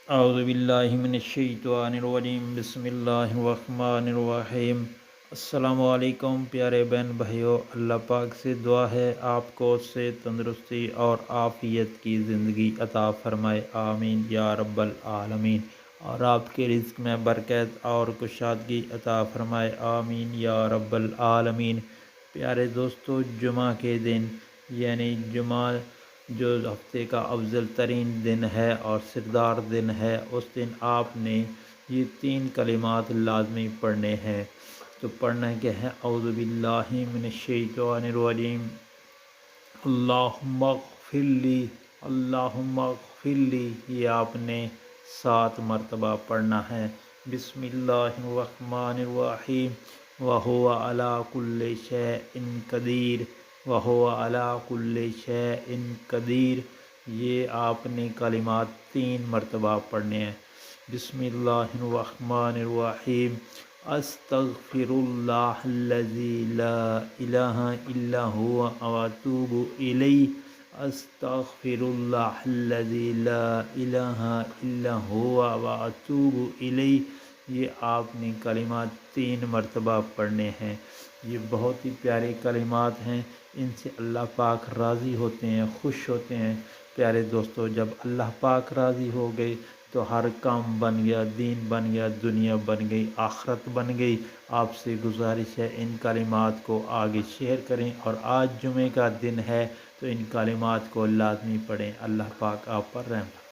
اعوذ باللہ من الشیطان الرجیم، بسم اللہ الرحمن الرحیم۔ السلام علیکم پیارے بہن بھائیوں، اللہ پاک سے دعا ہے آپ کو سے تندرستی اور عافیت کی زندگی عطا فرمائے، آمین یا رب العالمین، اور آپ کے رزق میں برکت اور کشادگی عطا فرمائے، آمین یا رب العالمین۔ پیارے دوستو، جمعہ کے دن یعنی جمعہ جو ہفتے کا افضل ترین دن ہے اور سردار دن ہے، اس دن آپ نے یہ 3 کلمات لازمی پڑھنے ہیں۔ تو پڑھنا کیا ہے؟ اعوذ باللہ من الشیطان الرجیم، اللہم اغفر لی، اللہم اغفر لی، یہ آپ نے 7 مرتبہ پڑھنا ہے۔ بسم اللہ الرحمن الرحیم، وہو علی کل شیء قدیر، وہو علی کل شیء قدیر، یہ آپ نے کلمات 3 مرتبہ پڑھنے ہیں۔ بسم اللہ الرحمن الرحیم، استغفر اللہ الذی لا الہ الا هو واتوب الیہ، استغفر اللہ الذی لا الہ الا هو واتوب الیہ، یہ آپ نے کلمات 3 مرتبہ پڑھنے ہیں۔ یہ بہت ہی پیارے کلمات ہیں، ان سے اللہ پاک راضی ہوتے ہیں، خوش ہوتے ہیں۔ پیارے دوستو، جب اللہ پاک راضی ہو گئے تو ہر کام بن گیا، دین بن گیا، دنیا بن گئی، آخرت بن گئی۔ آپ سے گزارش ہے ان کلمات کو آگے شیئر کریں، اور آج جمعے کا دن ہے تو ان کلمات کو لازمی پڑھیں۔ اللہ پاک آپ پر رحم۔